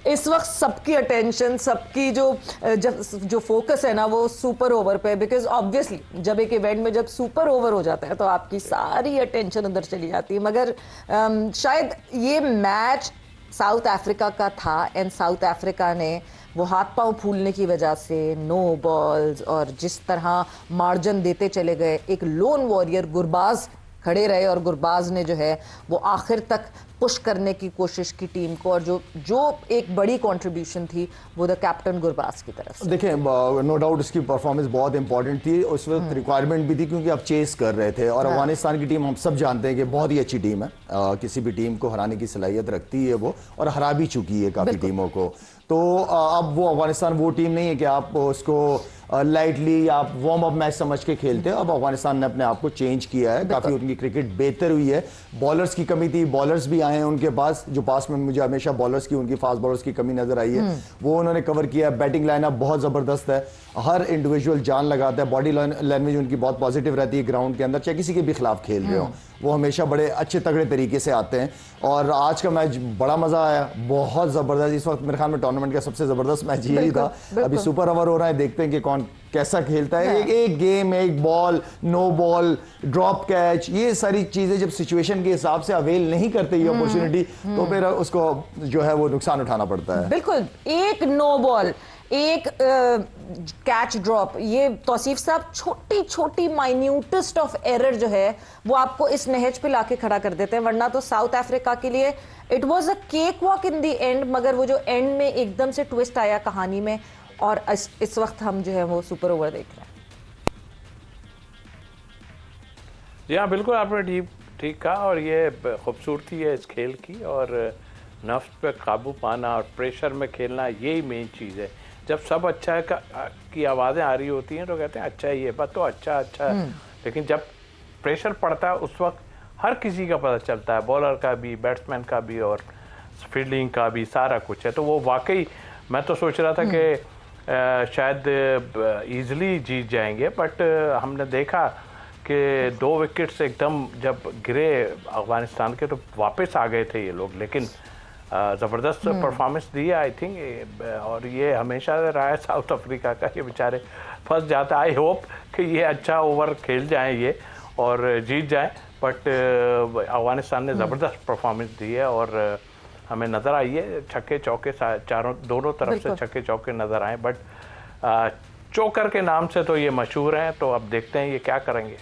इस वक्त सबकी अटेंशन, सबकी जो फोकस है ना वो सुपर ओवर पे, बिकॉज ऑब्वियसली जब एक इवेंट में जब सुपर ओवर हो जाता है तो आपकी सारी अटेंशन उधर चली जाती है। मगर शायद ये मैच साउथ अफ्रीका का था एंड साउथ अफ्रीका ने वो हाथ पांव फूलने की वजह से नो बॉल्स और जिस तरह मार्जिन देते चले गए, एक लोन वॉरियर गुरबाज खड़े रहे और गुरबाज ने जो है वो आखिर तक पुश करने की कोशिश की टीम को, और जो एक बड़ी कंट्रीब्यूशन थी वो द कैप्टन गुरबाज की तरफ से। देखिए नो डाउट उसकी परफॉर्मेंस बहुत इंपॉर्टेंट थी, उस वक्त रिक्वायरमेंट भी थी क्योंकि आप चेस कर रहे थे। और अफगानिस्तान की टीम हम सब जानते हैं कि बहुत ही अच्छी टीम है, किसी भी टीम को हराने की सलाहियत रखती है वो, और हरा भी चुकी है काफ़ी टीमों को। तो अब वो अफगानिस्तान वो टीम नहीं है कि आप उसको लाइटली आप वार्म अप मैच समझ के खेलते हैं। अब अफगानिस्तान ने अपने आप को चेंज किया है, काफ़ी उनकी क्रिकेट बेहतर हुई है। बॉलर्स की कमी थी, बॉलर्स भी आए हैं उनके पास, जो पास में मुझे हमेशा बॉलर्स की, उनकी फास्ट बॉलर्स की कमी नजर आई है, वो उन्होंने कवर किया। बैटिंग लाइनअप बहुत ज़बरदस्त है, हर इंडिविजुअल जान लगाता है, बॉडी लैंग्वेज उनकी बहुत पॉजिटिव रहती है ग्राउंड के अंदर, चाहे किसी के भी खिलाफ खेल रहे हो वो हमेशा बड़े अच्छे तगड़े तरीके से आते हैं। और आज का मैच बड़ा मजा आया, बहुत जबरदस्त। इस वक्त मेरे ख्याल में टूर्नामेंट का सबसे जबरदस्त मैच यही था। अभी सुपर ओवर हो रहा है, देखते हैं कि कौन कैसा खेलता है। एक गेम, एक ball, no ball, drop catch, ये सारी चीजें जब सिचुएशन के हिसाब से अवेल नहीं करते ये अपॉर्चुनिटी, तो फिर उसको जो है वो नुकसान उठाना पड़ता है। बिल्कुल, एक नो बॉल, एक कैच ड्रॉप, ये तौसीफ साहब छोटी छोटी माइन्यूटेस्ट ऑफ एरर जो है वो आपको इस नहज पे लाके खड़ा कर देते हैं। वरना तो साउथ अफ्रीका के लिए it was a cake walk in the end, मगर वो जो एंड में एकदम से ट्विस्ट आया कहानी में, और इस वक्त हम जो है वो सुपर ओवर देख रहे हैं। जी हाँ, बिल्कुल आपने ठीक कहा, और ये खूबसूरती है इस खेल की, और नफ्स पे काबू पाना और प्रेशर में खेलना, यही मेन चीज़ है। जब सब अच्छा है की आवाज़ें आ रही होती हैं तो कहते हैं अच्छा है ये बात, तो अच्छा है, लेकिन जब प्रेशर पड़ता है उस वक्त हर किसी का पता चलता है, बॉलर का भी, बैट्समैन का भी, और फील्डिंग का भी, सारा कुछ है। तो वो वाकई मैं तो सोच रहा था कि शायद ईज़िली जीत जाएंगे, बट हमने देखा कि 2 विकेट्स एकदम जब गिरे अफगानिस्तान के तो वापस आ गए थे ये लोग, लेकिन ज़बरदस्त परफॉर्मेंस दी है आई थिंक। और ये हमेशा रहा है साउथ अफ्रीका का, ये बेचारे फंस जाते हैं। आई होप कि ये अच्छा ओवर खेल जाएं ये और जीत जाएं, बट अफगानिस्तान ने ज़बरदस्त परफॉर्मेंस दी है, और हमें नज़र आई है छक्के चौके दोनों तरफ से छक्के चौके नज़र आए, बट चोकर के नाम से तो ये मशहूर हैं। तो अब देखते हैं ये क्या करेंगे।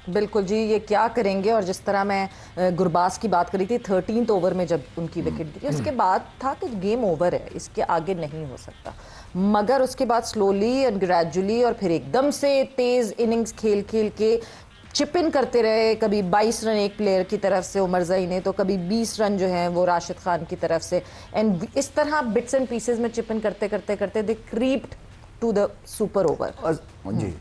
बिल्कुल जी, ये क्या करेंगे। और जिस तरह मैं गुरबाज की बात करी थी 13th ओवर में जब उनकी विकेट दी, उसके बाद था कि गेम ओवर है, इसके आगे नहीं हो सकता। मगर उसके बाद स्लोली एंड ग्रेजुअली और फिर एकदम से तेज इनिंग्स खेल के चिप इन करते रहे। कभी 22 रन एक प्लेयर की तरफ से उमर जई ने, तो कभी 20 रन जो हैं वो राशिद खान की तरफ से, एंड इस तरह बिट्स एंड पीसेस में चिप इन करते they creeped to the super over. जी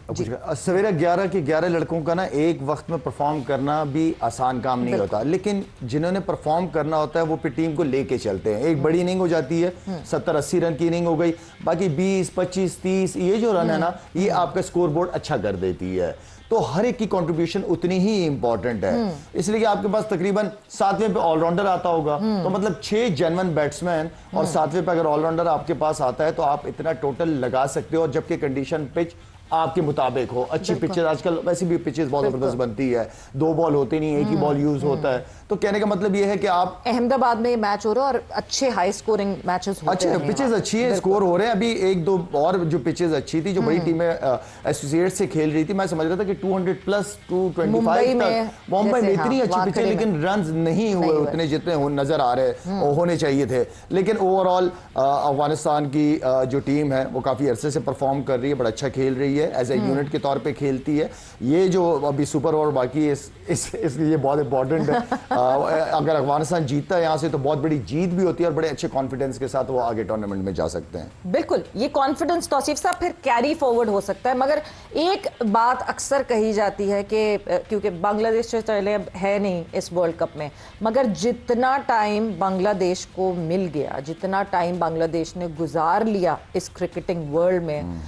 सवेरे 11 के 11 लड़कों का ना एक वक्त में परफॉर्म करना भी आसान काम नहीं होता, लेकिन जिन्होंने परफॉर्म करना होता है वो फिर टीम को लेके चलते हैं। एक बड़ी इनिंग हो जाती है, 70-80 रन की इनिंग हो गई, बाकी 20, 25, 30 ये जो रन है ना, ये आपका स्कोर बोर्ड अच्छा कर देती है। तो हर एक की कंट्रीब्यूशन उतनी ही इंपॉर्टेंट है, इसलिए कि आपके पास तकरीबन 7वें पे ऑलराउंडर आता होगा, तो मतलब 6 जेन्युइन बैट्समैन और 7वें पे अगर ऑलराउंडर आपके पास आता है तो आप इतना टोटल लगा सकते हो। और जबकि कंडीशन पिच आपके मुताबिक हो, अच्छी पिचेस, आजकल वैसे भी पिचेस बहुत जबरदस्त बनती है, 2 बॉल होते नहीं, एक ही बॉल यूज होता है। तो कहने का मतलब ये है कि आप अहमदाबाद में मैच हो रहा है और अच्छे हाई स्कोरिंग मैचेस होते हैं, अच्छे पिचेस अच्छी है, स्कोर हो रहे हैं। अभी 1-2 और जो पिचेस अच्छी थी, जो बड़ी टीमें एसोसिएट से खेल रही थी, मैं समझ रहा था कि 200+ 225 तक मुंबई में इतनी अच्छी पिच है, लेकिन रन नहीं हुए उतने जितने नजर आ रहे होने चाहिए थे। लेकिन ओवरऑल अफगानिस्तान की जो टीम है वो काफी अरसे से परफॉर्म कर रही है, बड़ा अच्छा खेल रही है, एज ए यूनिट के तौर पे खेलती है। ये जो अभी सुपर ओवर बाकी है ये बहुत इंपॉर्टेंट है। अगर अफगानिस्तान जीतता है यहाँ से तो बहुत बड़ी जीत भी होती है, और बड़े अच्छे कॉन्फिडेंस के साथ वो आगे टूर्नामेंट में जा सकते हैं। बिल्कुल, ये कॉन्फिडेंस तौसीफ साहब फिर कैरी फॉरवर्ड हो सकता है। मगर एक बात अक्सर कही जाती है कि क्योंकि बांग्लादेश से चले है नहीं इस वर्ल्ड कप में, मगर जितना टाइम बांग्लादेश को मिल गया, जितना टाइम बांग्लादेश ने गुजार लिया इस क्रिकेटिंग वर्ल्ड में,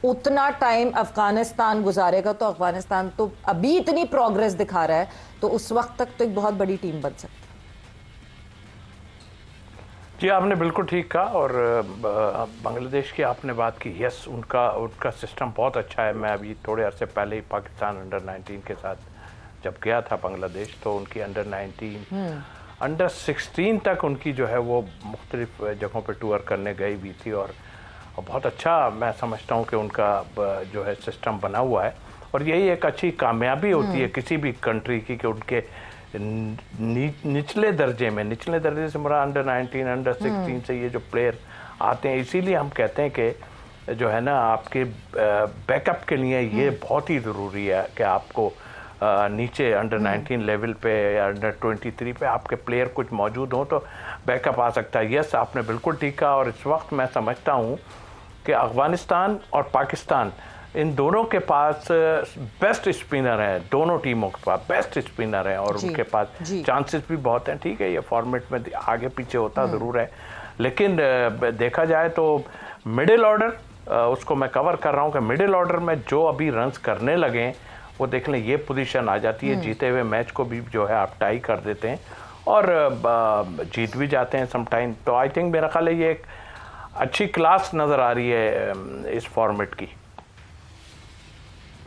उतना टाइम अफगानिस्तान गुजारेगा तो अफगानिस्तान तो अभी इतनी प्रोग्रेस दिखा रहा है, तो उस वक्त तक तो एक बहुत बड़ी टीम बन सकती है। जी आपने बिल्कुल ठीक कहा। और बांग्लादेश की आपने बात की, यस उनका सिस्टम बहुत अच्छा है। मैं अभी थोड़े अरसे पहले ही पाकिस्तान अंडर 19 के साथ जब गया था बांग्लादेश, तो उनकी अंडर 19 अंडर 16 तक उनकी जो है वो मुख्तलिफ जगहों पर टूर करने गई भी थी। और बहुत अच्छा मैं समझता हूँ कि उनका जो है सिस्टम बना हुआ है। और यही एक अच्छी कामयाबी होती है किसी भी कंट्री की कि उनके निचले दर्जे से मेरा अंडर 19 अंडर 16 से ये जो प्लेयर आते हैं, इसीलिए हम कहते हैं कि जो है ना आपके बैकअप के लिए ये बहुत ही ज़रूरी है कि आपको नीचे अंडर 19 लेवल पे या अंडर 23 पे आपके प्लेयर कुछ मौजूद हों तो बैकअप आ सकता है। यस आपने बिल्कुल ठीक कहा। और इस वक्त मैं समझता हूँ कि अफगानिस्तान और पाकिस्तान इन दोनों के पास बेस्ट स्पिनर हैं, दोनों टीमों के पास बेस्ट स्पिनर हैं और उनके पास चांसेस भी बहुत हैं। ठीक है, ये फॉर्मेट में आगे पीछे होता ज़रूर है, लेकिन देखा जाए तो मिडिल ऑर्डर उसको मैं कवर कर रहा हूँ कि मिडिल ऑर्डर में जो अभी रन्स करने लगे वो देख लें, ये पोजीशन आ जाती है, जीते हुए मैच को भी जो है आप टाई कर देते हैं और जीत भी जाते हैं समटाइम। तो आई थिंक मेरा ख्याल है ये एक अच्छी क्लास नज़र आ रही है इस फॉर्मेट की।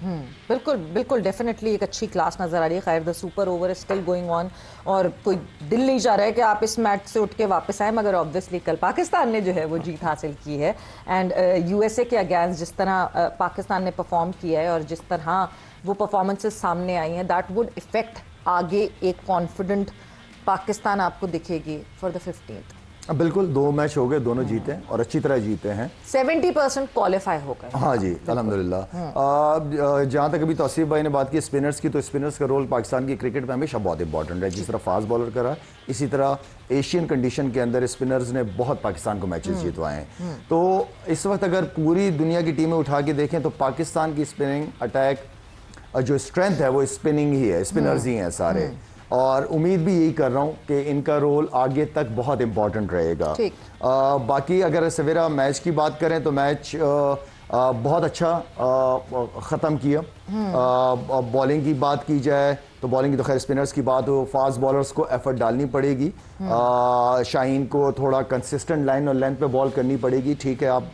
बिल्कुल बिल्कुल डेफिनेटली एक अच्छी क्लास नज़र आ रही है। खैर the super over is still going on और कोई दिल नहीं चाह रहा है कि आप इस मैच से उठ के वापस आए, मगर ऑब्वियसली कल पाकिस्तान ने जो है वो जीत हासिल की है। एंड यूएसए के अगेंस्ट जिस तरह पाकिस्तान ने परफॉर्म किया है और जिस तरह वो परफॉर्मेंसेस सामने आई हैं, दैट वुड इफेक्ट आगे एक कॉन्फिडेंट पाकिस्तान आपको दिखेगी फॉर द 15th। बिल्कुल 2 मैच हो गए, दोनों जीते और अच्छी तरह जीते हैं। 70% क्वालिफाई हो गए। हाँ जी अल्हम्दुलिल्लाह। जहाँ तक अभी तौसीफ भाई ने बात की स्पिनर्स की, तो स्पिनर्स का रोल पाकिस्तान की क्रिकेट में हमेशा बहुत इंपॉर्टेंट है। जिस तरह फास्ट बॉलर करा, इसी तरह एशियन कंडीशन के अंदर स्पिनर्स ने बहुत पाकिस्तान को मैचेस जितवाए हैं। तो इस वक्त अगर पूरी दुनिया की टीमें उठा के देखें तो पाकिस्तान की स्पिनिंग अटैक जो स्ट्रेंथ है वो स्पिनिंग ही है, स्पिनर्स ही हैं सारे। और उम्मीद भी यही कर रहा हूँ कि इनका रोल आगे तक बहुत इंपॉर्टेंट रहेगा। बाकी अगर सवेरा मैच की बात करें तो मैच बहुत अच्छा ख़त्म किया। बॉलिंग की बात की जाए तो बॉलिंग की तो खैर स्पिनर्स की बात हो, फास्ट बॉलर्स को एफर्ट डालनी पड़ेगी। शाहीन को थोड़ा कंसिस्टेंट लाइन और लेंथ पे बॉल करनी पड़ेगी। ठीक है, आप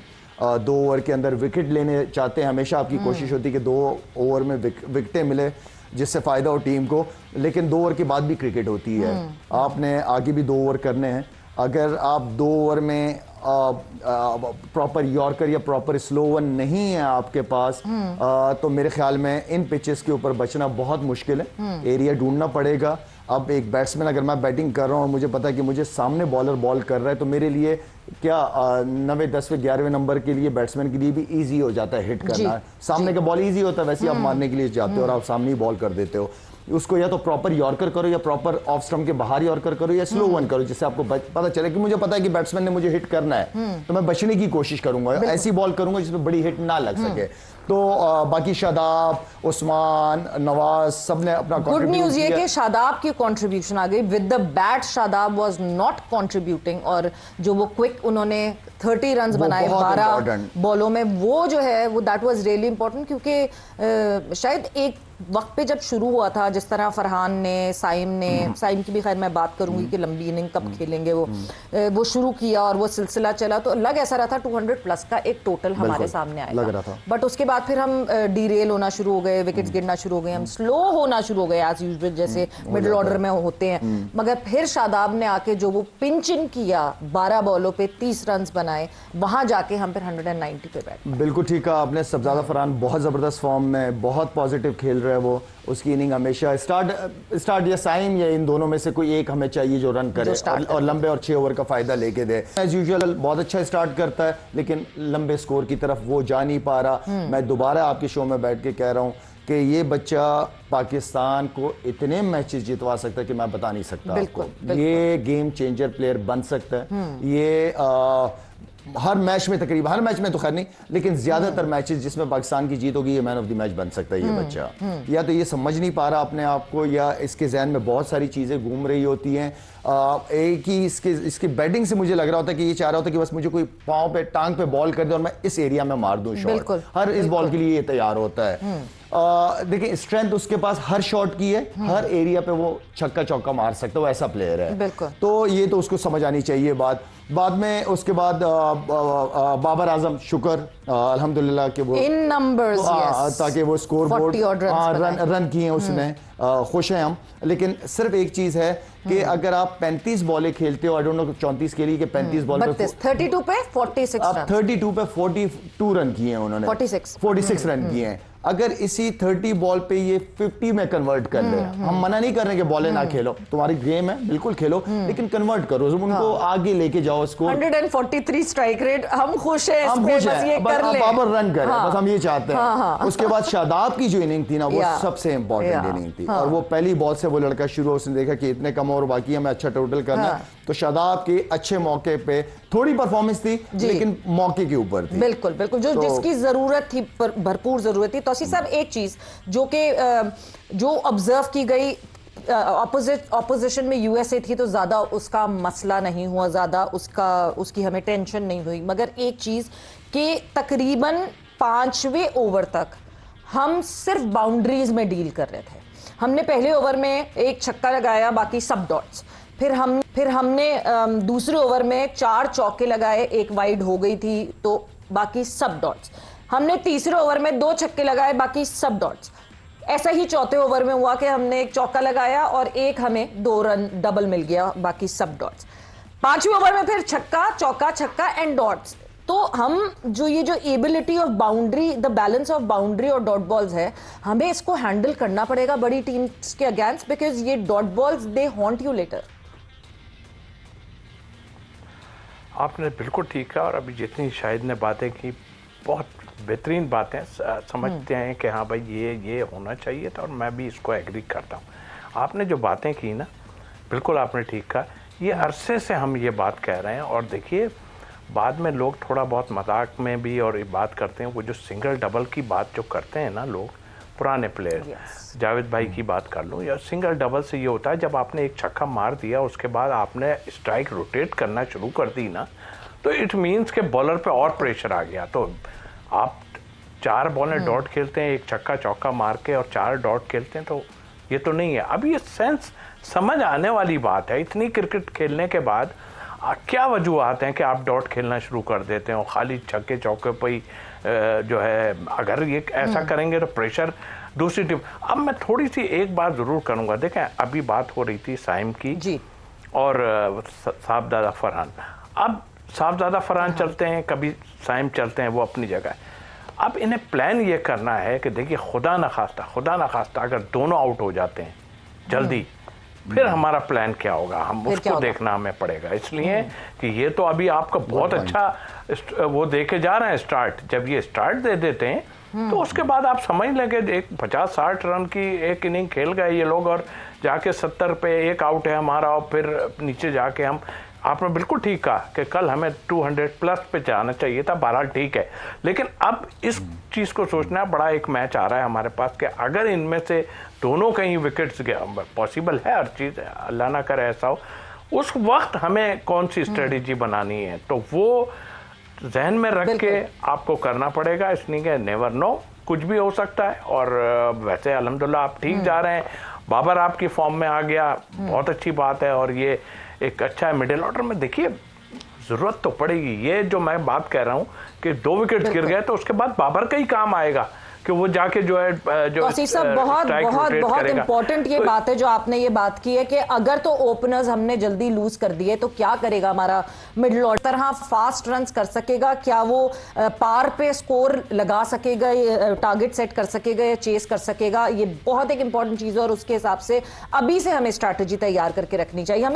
2 ओवर के अंदर विकेट लेने चाहते हैं, हमेशा आपकी कोशिश होती है कि 2 ओवर में विकेटें मिले जिससे फ़ायदा हो टीम को, लेकिन 2 ओवर के बाद भी क्रिकेट होती है। आपने आगे भी 2 ओवर करने हैं। अगर आप 2 ओवर में प्रॉपर यॉर्कर या प्रॉपर स्लो वन नहीं है आपके पास, तो मेरे ख्याल में इन पिचेस के ऊपर बचना बहुत मुश्किल है। एरिया ढूंढना पड़ेगा। अब एक बैट्समैन अगर मैं बैटिंग कर रहा हूँ और मुझे पता है कि मुझे सामने बॉलर बॉल कर रहा है, तो मेरे लिए क्या 9वें 10वें 11वें नंबर के लिए बैट्समैन के लिए भी इजी हो जाता है हिट करना। सामने का बॉल इजी होता है, वैसे आप मारने के लिए जाते हो और आप सामने ही बॉल कर देते हो। उसको या तो प्रॉपर यॉर्कर करो या प्रॉपर ऑफ स्टंप के बाहर यॉर्कर करो या स्लो वन करो, जिससे आपको पता चले कि मुझे पता है कि बैट्समैन ने मुझे हिट करना है, तो मैं बचने की कोशिश करूंगा, ऐसी बॉल करूंगा जिसमें बड़ी हिट ना लग सके। तो बाकी शादाब, उस्मान, नवाज सब ने अपना गुड न्यूज ये कि शादाब की कंट्रीब्यूशन आ गई। With the bat Shadab was not contributing और जो वो क्विक उन्होंने 30 रन्स बनाए 12 बॉलों में, वो जो है वो दैट वाज रियली इंपॉर्टेंट। क्योंकि शायद एक वक्त पे जब शुरू हुआ था, जिस तरह फरहान ने साइम की भी खैर मैं बात करूंगी कि लंबी इनिंग कब खेलेंगे, वो शुरू किया और वो सिलसिला चला, तो लग ऐसा रहा था 200 प्लस का एक टोटल हमारे सामने आएगा। बट उसके बाद फिर हम डीरेल होना शुरू हो गए, विकेट्स गिरना शुरू हो गए, हम स्लो होना शुरू हो गए एज यूजुअल जैसे मिडिल ऑर्डर में होते हैं। मगर फिर शादाब ने आके जो वो पिंच इन किया, 12 बॉलों पे 30 रन बनाए, वहां जाके हम फिर 190 पे बैठे। बिल्कुल ठीक है आपने। सबजादा फरहान बहुत जबरदस्त फॉर्म में, बहुत पॉजिटिव खेल रहे है वो। उसकी इनिंग हमेशा स्टार्ट या साइम या इन दोनों में से कोई एक हमें चाहिए जो रन करे और लंबे और 6 ओवर का फायदा लेके दे। एज यूजुअल बहुत अच्छा स्टार्ट करता है, लेकिन लंबे स्कोर की तरफ वो जा नहीं पा रहा। मैं दोबारा आपके शो में बैठ के कह रहा हूँ कि ये बच्चा पाकिस्तान को इतने मैचेस जितवा सकता है कि मैं बता नहीं सकता आपको। ये गेम चेंजर प्लेयर बन सकता है। ये हर मैच में, तकरीबन हर मैच में तो खैर नहीं, लेकिन ज्यादातर मैचेस जिसमें पाकिस्तान की जीत होगी, ये मैन ऑफ द मैच बन सकता है ये बच्चा। या तो ये समझ नहीं पा रहा अपने आप को, या इसके जहन में बहुत सारी चीजें घूम रही होती हैं। एक ही इसकी बैटिंग से मुझे लग रहा होता है कि ये चाह रहा होता है कि बस मुझे कोई पांव पे टांग पे बॉल कर दे और मैं इस एरिया में मार दूं शॉट। हर इस बॉल के लिए ये तैयार होता है। देखिए स्ट्रेंथ उसके पास हर शॉट की है, हर एरिया पे वो छक्का चौका मार सकता है, वो ऐसा प्लेयर है। बिल्कुल। तो ये तो उसको समझ आनी चाहिए बात। बाद में उसके बाद बाबर आजम शुक्र अल्हम्दुलिल्लाह के वो इन नंबर्स ताकि वो score board 40 odd runs run किए हैं उसने, खुश हैं हम। लेकिन सिर्फ एक चीज है कि अगर आप 35 बॉलें खेलते हो, आई डोंट नो 34 के लिए कि 35 बॉल पे 32 पे 46 अब रन 32 पे 42 रन किए हैं उन्होंने, 46 रन किए हैं। अगर इसी 30 बॉल पे ये 50 में कन्वर्ट कर ले, हम मना नहीं कर रहे कि बॉलें ना खेलो, तुम्हारी गेम है बिल्कुल खेलो, लेकिन कन्वर्ट करो, उनको आगे लेके जाओ स्कोर। 143 स्ट्राइक रेट, हम खुश हैं हम इसमें, खुश बस ये हैं, कर ले। बाबर रन करे, बस हम ये चाहते हैं। उसके बाद शादाब की जो इनिंग थी ना, वो Yeah. सबसे इंपॉर्टेंट Yeah. इनिंग थी। और वो पहली बॉल से वो लड़का शुरू, उसने देखा कि इतने कम ओवर बाकी है, हमें अच्छा टोटल करना है। तो शादाब के अच्छे मौके पे थोड़ी परफॉर्मेंस थी, लेकिन मौके के ऊपर थी। बिल्कुल बिल्कुल, जो जिसकी जरूरत थी, भरपूर जरूरत थी। तौसीफ साहब, एक चीज जो कि जो ऑब्जर्व की गई, ऑपोजिशन में यूएसए थी तो ज्यादा उसका मसला नहीं हुआ, ज्यादा उसकी हमें टेंशन नहीं हुई। मगर एक चीज कि तकरीबन 5वें ओवर तक हम सिर्फ बाउंड्रीज में डील कर रहे थे। हमने पहले ओवर में एक छक्का लगाया, बाकी सब डॉट्स। फिर हमने दूसरे ओवर में 4 चौके लगाए, एक वाइड हो गई थी तो बाकी सब डॉट्स। हमने तीसरे ओवर में 2 छक्के लगाए, बाकी सब डॉट्स। ऐसा ही चौथे ओवर में हुआ कि हमने एक चौका लगाया और एक हमें 2 रन डबल मिल गया, बाकी सब डॉट्स। 5वें ओवर में फिर छक्का चौका छक्का एंड डॉट्स। तो हम जो ability of boundary, the balance of boundary और डॉट बॉल्स है, हमें इसको हैंडल करना पड़ेगा बड़ी टीम्स के अगेंस्ट, बिकॉज ये dot balls they haunt you later. आपने बिल्कुल ठीक कहा, और अभी जितनी शाहिद ने बातें की, बहुत बेहतरीन बातें, समझते हैं कि हाँ भाई ये होना चाहिए था, और मैं भी इसको एग्री करता हूँ। आपने जो बातें की ना, बिल्कुल आपने ठीक कहा। ये अरसे से हम ये बात कह रहे हैं, और देखिए बाद में लोग थोड़ा बहुत मजाक में भी और ये बात करते हैं, वो जो सिंगल डबल की बात जो करते हैं ना लोग, पुराने प्लेयर, जावेद भाई की बात कर लूँ, या सिंगल डबल से ये होता है जब आपने एक छक्का मार दिया, उसके बाद आपने स्ट्राइक रोटेट करना शुरू कर दी ना, तो इट मीन्स के बॉलर पे और प्रेशर आ गया। तो आप 4 बॉलें डॉट खेलते हैं, एक छक्का चौका मार के, और 4 डॉट खेलते हैं, तो ये तो नहीं है। अब ये सेंस समझ आने वाली बात है, इतनी क्रिकेट खेलने के बाद क्या वजूहत हैं कि आप डॉट खेलना शुरू कर देते हो, खाली छक्के चौके पे ही जो है, अगर ये ऐसा करेंगे तो प्रेशर दूसरी टीम। अब मैं थोड़ी सी एक बात ज़रूर करूँगा, देखें अभी बात हो रही थी साइम की जी, और साहबजादा फरहान। अब साहबजादा फरहान चलते हैं, कभी साइम चलते हैं, वो अपनी जगह है। अब इन्हें प्लान ये करना है कि देखिए खुदा न खास्ता अगर दोनों आउट हो जाते हैं जल्दी, फिर हमारा प्लान क्या होगा, हम उसको देखना हमें पड़ेगा। इसलिए कि ये तो अभी आपका बहुत अच्छा वो देके जा रहे हैं स्टार्ट, जब ये स्टार्ट दे देते हैं तो उसके बाद आप समझ लेंगे एक 50-60 रन की एक इनिंग खेल गए ये लोग, और जाके 70 पे एक आउट है हमारा, और फिर नीचे जाके हम, आपने बिल्कुल ठीक कहा कि कल हमें 200 प्लस पे जाना चाहिए था, बहरहाल ठीक है। लेकिन अब इस चीज़ को सोचना, बड़ा एक मैच आ रहा है हमारे पास कि अगर इनमें से दोनों कहीं विकेट्स गया, पॉसिबल है हर चीज़, अल्लाह ना करे ऐसा हो, उस वक्त हमें कौन सी स्ट्रेटजी बनानी है, तो वो जहन में रख के आपको करना पड़ेगा। इसलिए नेवर नो, कुछ भी हो सकता है। और वैसे अल्हम्दुलिल्लाह आप ठीक जा रहे हैं, बाबर आपकी फॉर्म में आ गया, बहुत अच्छी बात है, और ये एक अच्छा है। मिडिल ऑर्डर में देखिए ज़रूरत तो पड़ेगी, ये जो मैं बात कह रहा हूँ कि 2 विकेट गिर गए तो उसके बाद बाबर का ही काम आएगा कि वो जाके जो है जो बहुत इंपॉर्टेंट ये बात है जो आपने ये बात की है कि अगर तो ओपनर्स हमने जल्दी लूज कर दिए तो क्या करेगा हमारा मिडिल ऑर्डर, तरह फास्ट रन्स कर सकेगा, क्या वो पार पे स्कोर लगा सकेगा, टारगेट सेट कर सकेगा या चेस कर सकेगा, ये बहुत एक इंपॉर्टेंट चीज है, और उसके हिसाब से अभी से हमें स्ट्रैटेजी तैयार करके रखनी चाहिए। हमें